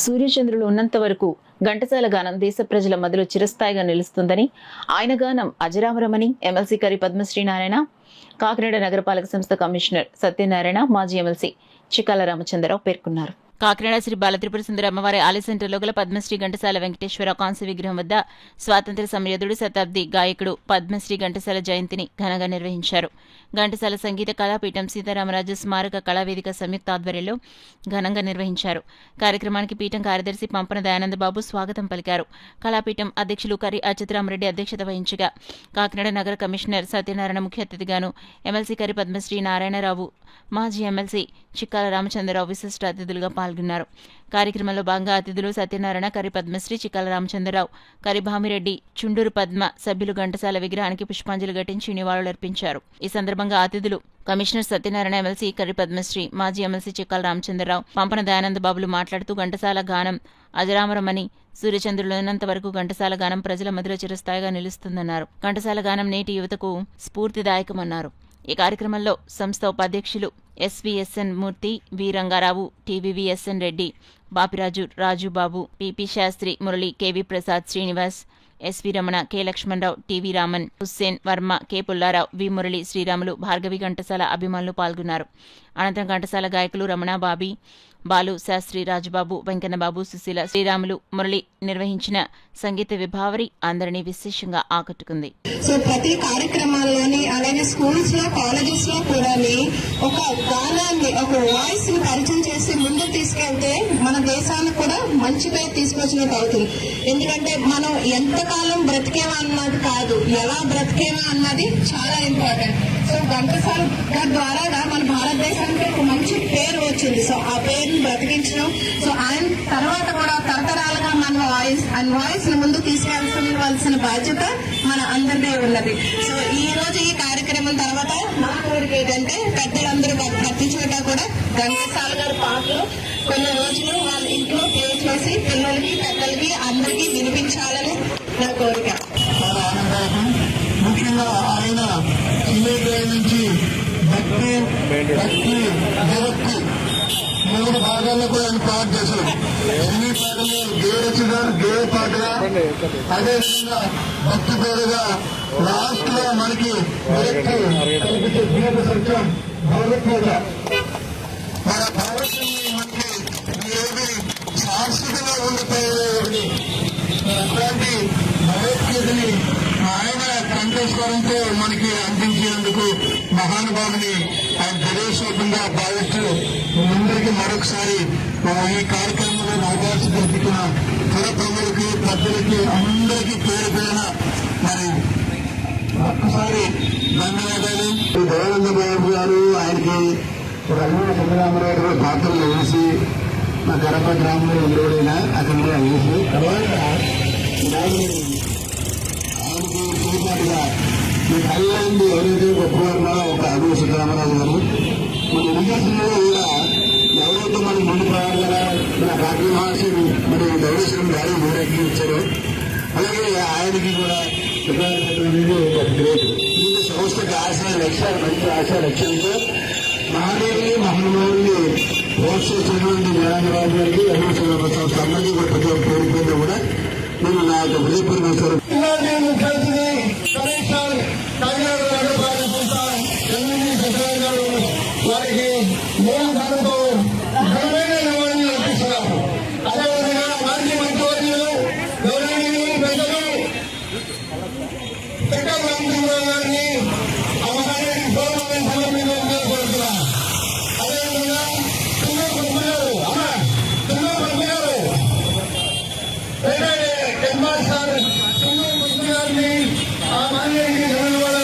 సూర్యచంద్రులు ఉన్నంత వరకు ఘంటసాల గానం దేశ ప్రజల మధ్యలో చిరస్థాయిగా నిలుస్తుందని, ఆయన గానం అజరామరమని ఎమ్మెల్సీ కరి పద్మశ్రీ నారాయణ, కాకినాడ నగరపాలక సంస్థ కమిషనర్ సత్యనారాయణ, మాజీ ఎమ్మెల్సీ చిక్కాల రామచంద్రరావు పేర్కొన్నారు. కాకినాడ శ్రీ బాలత్రిపుర సుందరి అమ్మవారి ఆలయ సెంటర్లో గల పద్మశ్రీ ఘంటసాల వెంకటేశ్వర కాంస్య విగ్రహం వద్ద స్వాతంత్ర్య సమరయోధుడు, శతాబ్ది గాయకుడు పద్మశ్రీ ఘంటసాల జయంతిని ఘనంగా నిర్వహించారు. ఘంటసాల సంగీత కళాపీఠం, సీతారామరాజు స్మారక కళావేదిక సంయుక్త ఆధ్వర్యంలో ఘనంగా నిర్వహించారు. కార్యక్రమానికి పీఠం కార్యదర్శి పంపన దయానందబాబు స్వాగతం పలికారు. కళాపీఠం అధ్యక్షులు కరి అచ్యుతరామరెడ్డి అధ్యక్షత వహించగా, కాకినాడ నగర కమిషనర్ సత్యనారాయణ ముఖ్య అతిథిగాను, ఎమ్మెల్సీ కరి పద్మశ్రీ నారాయణరావు, మాజీ ఎమ్మెల్సీ చిక్కాల రామచంద్రరావు విశిష్ట అతిథులుగా పాల్గొన్నారు. కార్యక్రమంలో భాగంగా అతిథులు సత్యనారాయణ, కరి పద్మశ్రీ, చిక్కాల రామచంద్రరావు, కరి భామిరెడ్డి, చుండూరు పద్మ, సభ్యులు ఘంటసాల విగ్రహానికి పుష్పాంజలి ఘటించి నివాళులర్పించారు. ఈ సందర్భంగా అతిథులు కమిషనర్ సత్యనారాయణ, ఎమ్మెల్సీ కరి పద్మశ్రీ, మాజీ ఎమ్మెల్సీ చిక్కాల రామచంద్రరావు, పంపన దయానందబాబులు మాట్లాడుతూ ఘంటసాల గానం అజరామరమని, సూర్యచంద్రులు ఉన్నంత వరకు ఘంటసాల గానం ప్రజల మధ్యలో చిరస్థాయిగా నిలుస్తుందన్నారు. ఘంటసాల గానం నేటి యువతకు స్ఫూర్తిదాయకమన్నారు. ఈ కార్యక్రమంలో సంస్థ ఉపాధ్యక్షులు SVSN Murthy, V Rangarao, TVVSN Reddy, Bapiraju, Rajubabu, PP Sastry, Murali, KV Prasad, Srinivas, SV Ramana, K Lakshmanarao, TV Raman, Hussain, Varma, K Pullarao, V Murali, Sriramulu, Bhargavi Ghantasala అభిమానులు పాల్గొన్నారు. అనంతరం ఘంటసాల గాయకులు రమణ, బాబీ, బాలు, శాస్త్రి, రాజుబాబు, వెంకన్నబాబు, సుశీల, శ్రీరాములు, మురళి నిర్వహించిన సంగీత విభావరి అందరినీ విశేషంగా ఆకట్టుకుంది. సో ప్రతి కార్యక్రమాల్లోని, అలాగే స్కూల్స్ లో, కాలేజెస్ లో కూడా ఒక గానాన్ని, ఒక వాయిస్ ని పరిచయం చేసి ముందుకు తీసుకెళ్తే మన దేశానికి కూడా మంచి పేరు తీసుకొచ్చినట్టు అవుతుంది. ఎందుకంటే మనం ఎంతకాలం బ్రతికేవా అన్నది కాదు, ఎలా బ్రతికేవా అన్నది చాలా ఇంపార్టెంట్. సో ఘంటసాల ద్వారా మన భారతదేశానికి ఒక మంచి పేరు వచ్చింది. సో ఆ పేరుని బ్రతికించడం, సో ఆయన తర్వాత కూడా తరతరాలుగా మన వాయిస్ ని ముందుకు తీసుకెళ్లవలసిన బాధ్యత మన అందరిదే ఉన్నది. సో ఈ రోజు ఈ కార్యక్రమం తర్వాత నా కోరిక ఏంటంటే, పెద్దలందరూ ప్రతి చోట కూడా ఘంటసాల గారి పాటలు కొన్ని రోజులు వాళ్ళ ఇంట్లో ప్లే చేసి పిల్లలకి, పెద్దలకి అందరికీ వినిపించాలని నా కోరిక. ముఖ్యంగా ఆయన చిన్నగ్రహం నుంచి భక్తి జగత్తి 3 భాగాల్లో కూడా ఆయన పాట చేశారు. సినీ పాటలో గేరచుగా, గేయ పాటగా, అదేవిధంగా భక్తి పేరుగా, లాస్ట్ లో మనకి కనిపించే దీప సత్యం భగవద్గీత. మన భారతదేశంలో మనకి ఏది శాశ్వతంగా ఉండిపోయేది, అట్లాంటి భగవద్గీతని ఆయన కంఠస్వరంతో మనకి అందించేందుకు మహానుభావుని ఆయన ప్రదేశంగా భావిస్తూ అందరికీ మరొకసారి ఈ కార్యక్రమంలో అవకాశం కల్పించిన పుర ప్రముఖులకి, పెద్దలకి, అందరికీ పేరు పేరున మరి ఒక్కసారి ధన్యవాదాలు. దయానంద బాబు గారు ఆయనకి రంగ చంద్రరామరావు గారు పాత్రలు వేసి మా గడప గ్రామంలో ఉండేవాడైనా అక్కడ వేసి తర్వాత ఆయనకి చూపాటుగా మీకు అయ్యింది ఎవరైతే గొప్పవారున్నా ఒక అడుగు సీతారామరాజు గారు. మన ఎడ్యుకేషన్లో కూడా ఎవరైతే మనకి ముందుకోవాలి కదా, మన కాకి మహర్షి మరి ధవళేశ్వరం గారు ఊరేగి ఇచ్చారు. అలాగే ఆయనకి కూడా అనేది ఒక గ్రేట్. ఈ సంస్థకి లక్ష్యాలు, మంచి లక్ష్యంతో మహాదేవుని, మహానుభావుల్ని ప్రోత్సహించినటువంటి నారాయణరావు గారికి, అడుగు శ్రీరామరావు అందరికీ కూడా ప్రతి ఒక్క పేరు కూడా నేను నా యొక్క హృదయపూర్వక వారికి మూల ధనంతో ఘనమైన నివాళులు అర్పిస్తున్నాము. అదేవిధంగా మాజీ మంత్రివర్యులు, గౌరవనీయులు, పెద్దలు చిక్కాల రామచంద్రరావు గారిని అవసరానికి గౌరవం సమర్పించాలని కోరుతున్నాం. అదేవిధంగా చిన్న పద్మగారు, చిన్న పద్మగారు హెడ్ మాస్టర్ చిన్న పద్మగారిని ఆ మాన్యానికి ధన్యవాదాలు.